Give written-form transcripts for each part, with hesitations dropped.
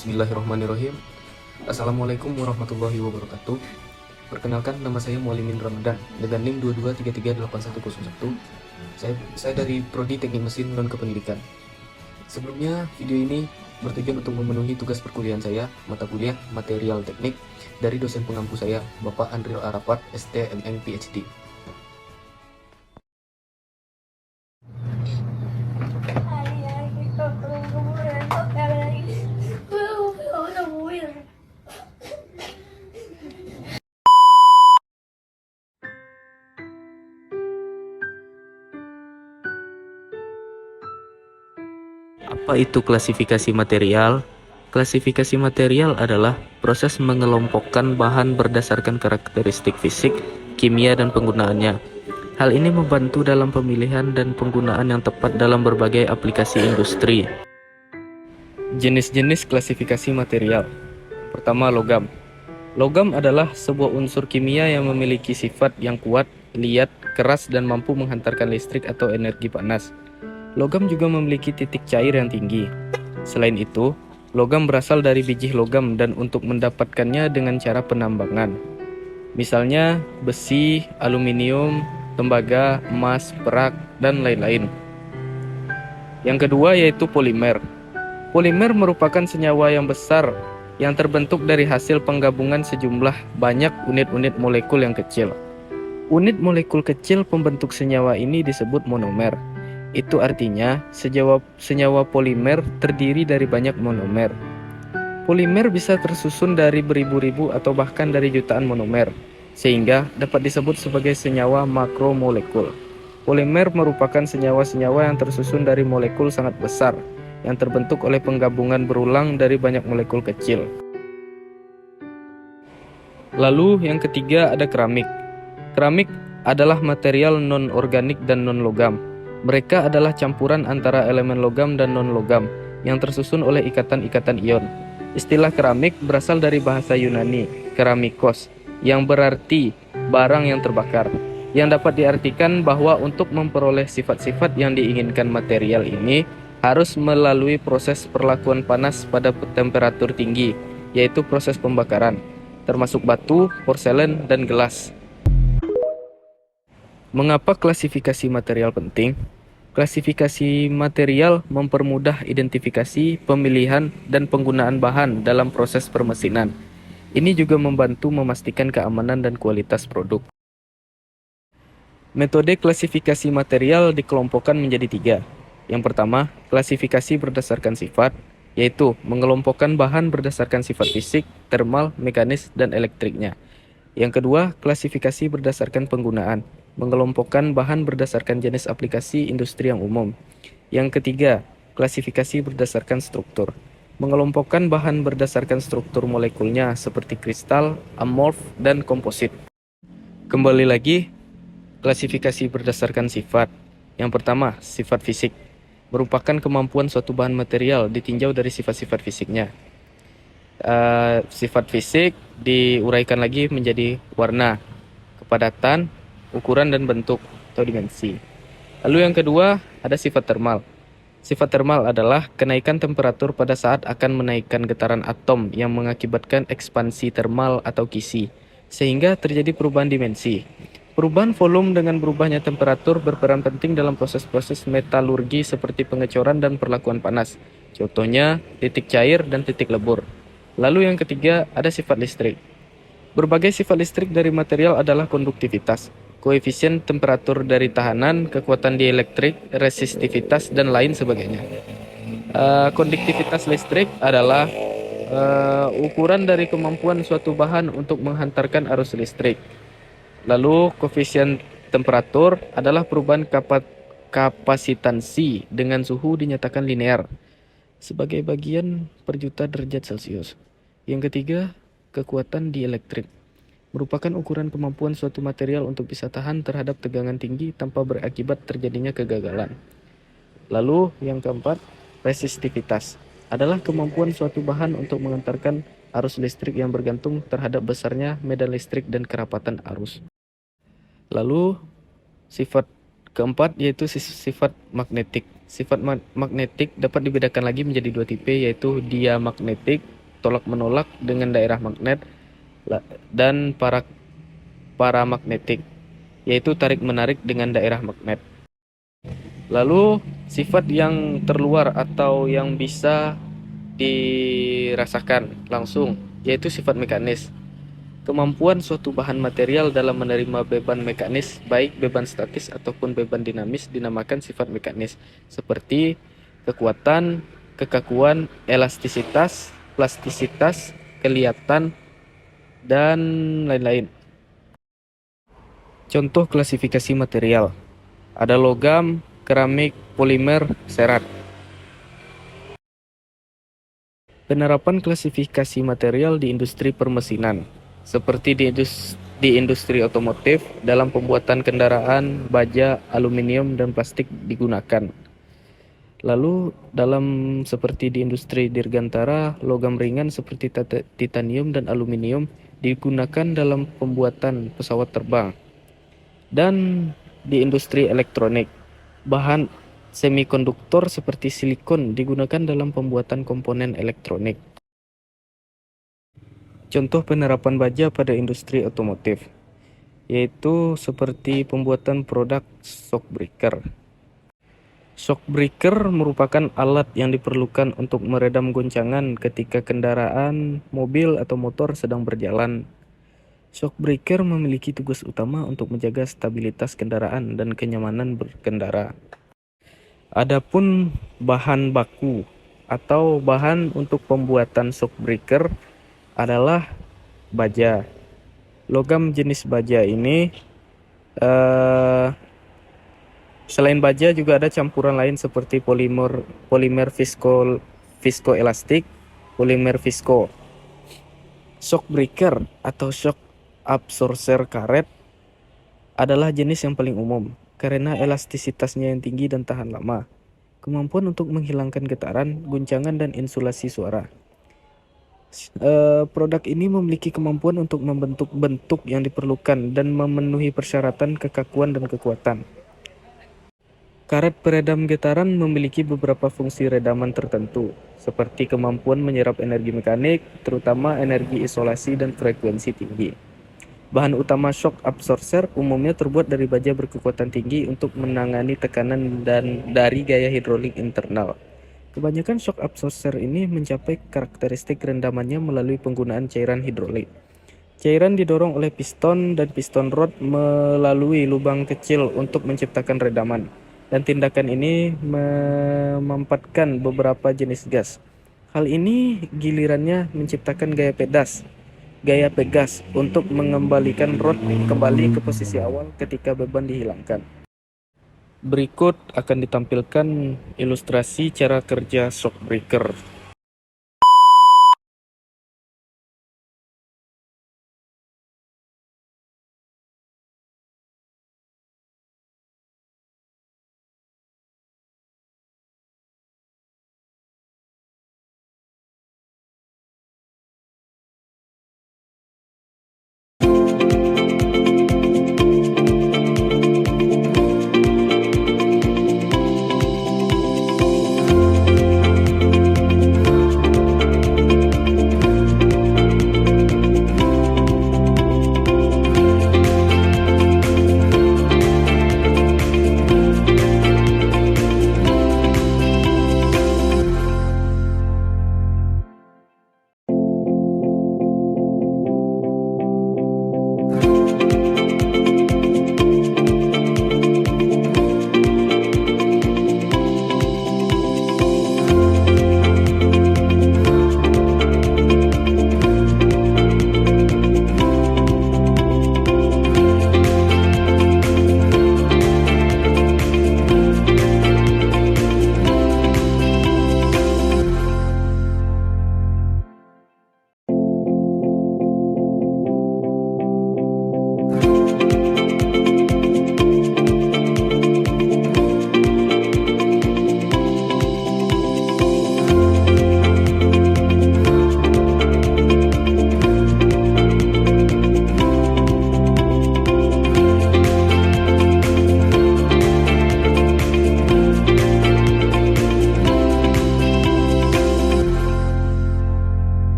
Bismillahirrahmanirrahim. Assalamualaikum warahmatullahi wabarakatuh. Perkenalkan, nama saya Mualimin Ramadan dengan NIM 22338101. Saya dari Prodi Teknik Mesin Non Kependidikan. Sebelumnya, video ini bertujuan untuk memenuhi tugas perkuliahan saya, mata kuliah Material Teknik dari dosen pengampu saya, Bapak Andril Arafat, STMM PhD. Apa itu klasifikasi material? Klasifikasi material adalah proses mengelompokkan bahan berdasarkan karakteristik fisik, kimia, dan penggunaannya. Hal ini membantu dalam pemilihan dan penggunaan yang tepat dalam berbagai aplikasi industri. Jenis-jenis klasifikasi material. Pertama, logam. Logam adalah sebuah unsur kimia yang memiliki sifat yang kuat, liat, keras, dan mampu menghantarkan listrik atau energi panas. Logam juga memiliki titik cair yang tinggi. Selain itu, logam berasal dari biji logam dan untuk mendapatkannya dengan cara penambangan. Misalnya besi, aluminium, tembaga, emas, perak, dan lain-lain. Yang kedua yaitu polimer. Polimer merupakan senyawa yang besar yang terbentuk dari hasil penggabungan sejumlah banyak unit-unit molekul yang kecil. Unit molekul kecil pembentuk senyawa ini disebut monomer. Itu artinya senyawa polimer terdiri dari banyak monomer. Polimer bisa tersusun dari beribu-ribu atau bahkan dari jutaan monomer, sehingga dapat disebut sebagai senyawa makromolekul. Polimer merupakan senyawa-senyawa yang tersusun dari molekul sangat besar, yang terbentuk oleh penggabungan berulang dari banyak molekul kecil. Lalu yang ketiga ada keramik. Keramik adalah material non-organik dan non-logam. Mereka adalah campuran antara elemen logam dan non-logam yang tersusun oleh ikatan-ikatan ion. Istilah keramik berasal dari bahasa Yunani, keramikos, yang berarti barang yang terbakar, yang dapat diartikan bahwa untuk memperoleh sifat-sifat yang diinginkan material ini harus melalui proses perlakuan panas pada temperatur tinggi, yaitu proses pembakaran, termasuk batu, porselen, dan gelas. Mengapa klasifikasi material penting? Klasifikasi material mempermudah identifikasi, pemilihan, dan penggunaan bahan dalam proses permesinan. Ini juga membantu memastikan keamanan dan kualitas produk. Metode klasifikasi material dikelompokkan menjadi 3. Yang pertama, klasifikasi berdasarkan sifat, yaitu mengelompokkan bahan berdasarkan sifat fisik, termal, mekanis, dan elektriknya. Yang kedua, klasifikasi berdasarkan penggunaan, mengelompokkan bahan berdasarkan jenis aplikasi industri yang umum. Yang ketiga, klasifikasi berdasarkan struktur, mengelompokkan bahan berdasarkan struktur molekulnya seperti kristal, amorf, dan komposit. Kembali lagi, klasifikasi berdasarkan sifat. Yang pertama, sifat fisik, merupakan kemampuan suatu bahan material ditinjau dari sifat-sifat fisiknya. Sifat fisik diuraikan lagi menjadi warna, kepadatan, ukuran dan bentuk atau dimensi. Lalu yang kedua ada sifat termal. Sifat termal adalah kenaikan temperatur pada saat akan menaikkan getaran atom yang mengakibatkan ekspansi termal atau kisi, sehingga terjadi perubahan dimensi. Perubahan volume dengan berubahnya temperatur berperan penting dalam proses-proses metalurgi seperti pengecoran dan perlakuan panas. Contohnya titik cair dan titik lebur. Lalu yang ketiga ada sifat listrik. Berbagai sifat listrik dari material adalah konduktivitas, koefisien temperatur dari tahanan, kekuatan dielektrik, resistivitas, dan lain sebagainya. Konduktivitas listrik adalah ukuran dari kemampuan suatu bahan untuk menghantarkan arus listrik. Lalu koefisien temperatur adalah perubahan kapasitansi dengan suhu dinyatakan linear sebagai bagian per juta derajat Celcius. Yang ketiga, kekuatan dielektrik merupakan ukuran kemampuan suatu material untuk bisa tahan terhadap tegangan tinggi tanpa berakibat terjadinya kegagalan. Lalu yang keempat, resistivitas adalah kemampuan suatu bahan untuk mengantarkan arus listrik yang bergantung terhadap besarnya medan listrik dan kerapatan arus. Lalu sifat keempat yaitu sifat magnetik. Sifat magnetik dapat dibedakan lagi menjadi dua tipe, yaitu diamagnetik, tolak-menolak dengan daerah magnet, dan paramagnetik, yaitu tarik-menarik dengan daerah magnet. Lalu, sifat yang terluar atau yang bisa dirasakan langsung, yaitu sifat mekanis. Kemampuan suatu bahan material dalam menerima beban mekanis, baik beban statis ataupun beban dinamis, dinamakan sifat mekanis, seperti kekuatan, kekakuan, elastisitas, plastisitas, kelihatan, dan lain-lain. Contoh klasifikasi material: ada logam, keramik, polimer, serat. Penerapan klasifikasi material di industri permesinan, seperti di industri otomotif, dalam pembuatan kendaraan, baja, aluminium, dan plastik digunakan. Lalu seperti di industri dirgantara, logam ringan seperti titanium dan aluminium digunakan dalam pembuatan pesawat terbang. Dan di industri elektronik, bahan semikonduktor seperti silikon digunakan dalam pembuatan komponen elektronik. Contoh penerapan baja pada industri otomotif, yaitu seperti pembuatan produk shockbreaker. Shockbreaker merupakan alat yang diperlukan untuk meredam goncangan ketika kendaraan, mobil, atau motor sedang berjalan. Shockbreaker memiliki tugas utama untuk menjaga stabilitas kendaraan dan kenyamanan berkendara. Adapun bahan baku atau bahan untuk pembuatan shockbreaker adalah baja. Logam jenis baja ini selain baja juga ada campuran lain seperti polimer viskoelastik, polimer visko. Shockbreaker atau shock absorber karet adalah jenis yang paling umum karena elastisitasnya yang tinggi dan tahan lama, kemampuan untuk menghilangkan getaran, guncangan, dan insulasi suara. Produk ini memiliki kemampuan untuk membentuk bentuk yang diperlukan dan memenuhi persyaratan kekakuan dan kekuatan. Karet peredam getaran memiliki beberapa fungsi redaman tertentu, seperti kemampuan menyerap energi mekanik, terutama energi isolasi dan frekuensi tinggi. Bahan utama shock absorber umumnya terbuat dari baja berkekuatan tinggi untuk menangani tekanan dan dari gaya hidrolik internal. Kebanyakan shock absorber ini mencapai karakteristik rendamannya melalui penggunaan cairan hidrolik. Cairan didorong oleh piston dan piston rod melalui lubang kecil untuk menciptakan redaman. Dan tindakan ini memampatkan beberapa jenis gas. Hal ini gilirannya menciptakan gaya pegas untuk mengembalikan rod kembali ke posisi awal ketika beban dihilangkan. Berikut akan ditampilkan ilustrasi cara kerja shockbreaker.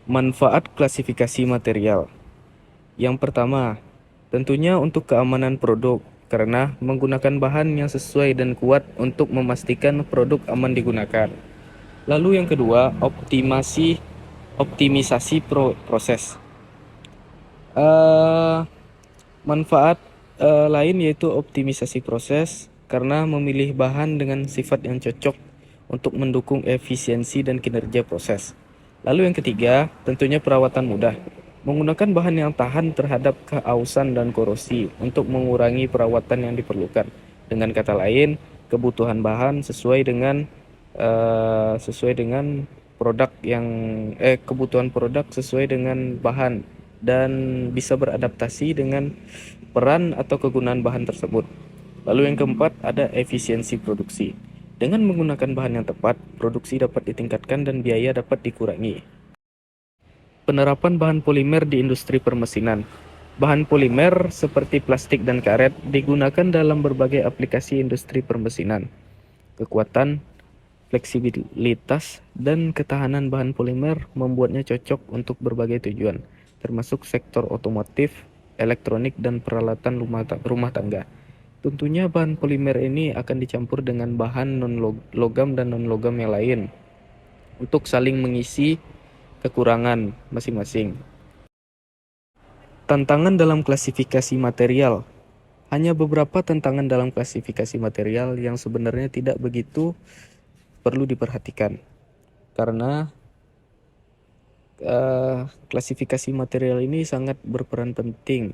Manfaat klasifikasi material. Yang pertama, tentunya untuk keamanan produk, karena menggunakan bahan yang sesuai dan kuat untuk memastikan produk aman digunakan. Lalu yang kedua, optimisasi proses. Eh, Manfaat lain yaitu optimisasi proses karena memilih bahan dengan sifat yang cocok untuk mendukung efisiensi dan kinerja proses. Lalu yang ketiga, tentunya perawatan mudah. Menggunakan bahan yang tahan terhadap keausan dan korosi untuk mengurangi perawatan yang diperlukan. Dengan kata lain, kebutuhan bahan sesuai dengan produk yang kebutuhan produk sesuai dengan bahan dan bisa beradaptasi dengan peran atau kegunaan bahan tersebut. Lalu yang keempat ada efisiensi produksi. Dengan menggunakan bahan yang tepat, produksi dapat ditingkatkan dan biaya dapat dikurangi. Penerapan bahan polimer di industri permesinan. Bahan polimer seperti plastik dan karet digunakan dalam berbagai aplikasi industri permesinan. Kekuatan, fleksibilitas, dan ketahanan bahan polimer membuatnya cocok untuk berbagai tujuan, termasuk sektor otomotif, elektronik, dan peralatan rumah tangga. Tentunya bahan polimer ini akan dicampur dengan bahan non-logam dan non-logam yang lain untuk saling mengisi kekurangan masing-masing. Tantangan dalam klasifikasi material. Hanya beberapa tantangan dalam klasifikasi material yang sebenarnya tidak begitu perlu diperhatikan. Karena klasifikasi material ini sangat berperan penting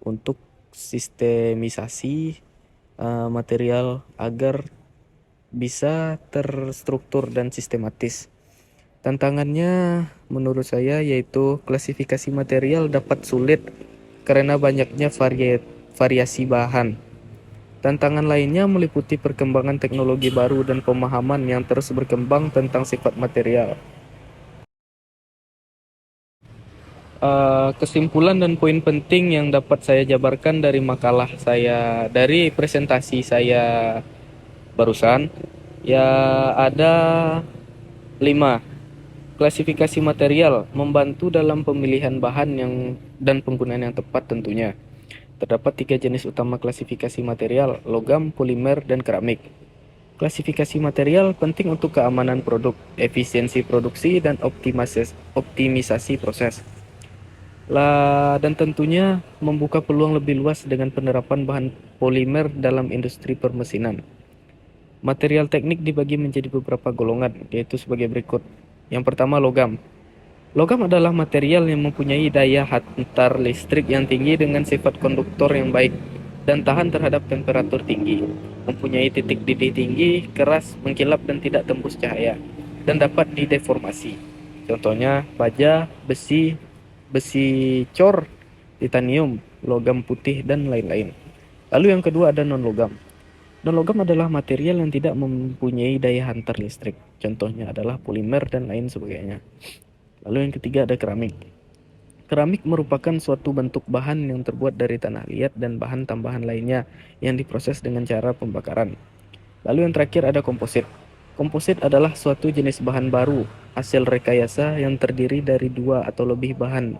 untuk sistemisasi material agar bisa terstruktur dan sistematis. Tantangannya menurut saya yaitu klasifikasi material dapat sulit karena banyaknya variasi bahan. Tantangan lainnya meliputi perkembangan teknologi baru dan pemahaman yang terus berkembang tentang sifat material. Kesimpulan dan poin penting yang dapat saya jabarkan dari makalah saya, dari presentasi saya barusan, ya ada 5. Klasifikasi material membantu dalam pemilihan bahan dan penggunaan yang tepat tentunya. Terdapat 3 jenis utama klasifikasi material: logam, polimer, dan keramik. Klasifikasi material penting untuk keamanan produk, efisiensi produksi, dan optimisasi proses. Dan tentunya membuka peluang lebih luas dengan penerapan bahan polimer dalam industri permesinan. Material teknik dibagi menjadi beberapa golongan, yaitu sebagai berikut. Yang pertama, logam. Logam adalah material yang mempunyai daya hantar listrik yang tinggi dengan sifat konduktor yang baik dan tahan terhadap temperatur tinggi. Mempunyai titik didih tinggi, keras, mengkilap, dan tidak tembus cahaya, dan dapat dideformasi. Contohnya, baja, besi cor, titanium, logam putih, dan lain-lain. Lalu yang kedua ada non-logam. Non-logam adalah material yang tidak mempunyai daya hantar listrik. Contohnya adalah polimer dan lain sebagainya. Lalu yang ketiga ada keramik. Keramik merupakan suatu bentuk bahan yang terbuat dari tanah liat dan bahan tambahan lainnya yang diproses dengan cara pembakaran. Lalu yang terakhir ada komposit. Komposit adalah suatu jenis bahan baru, hasil rekayasa yang terdiri dari 2 atau lebih bahan,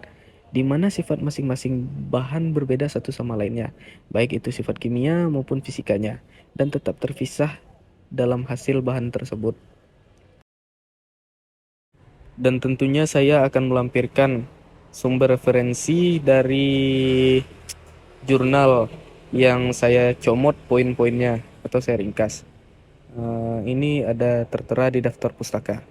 di mana sifat masing-masing bahan berbeda satu sama lainnya, baik itu sifat kimia maupun fisikanya, dan tetap terpisah dalam hasil bahan tersebut. Dan tentunya saya akan melampirkan sumber referensi dari jurnal yang saya comot poin-poinnya atau saya ringkas. Ini ada tertera di daftar pustaka.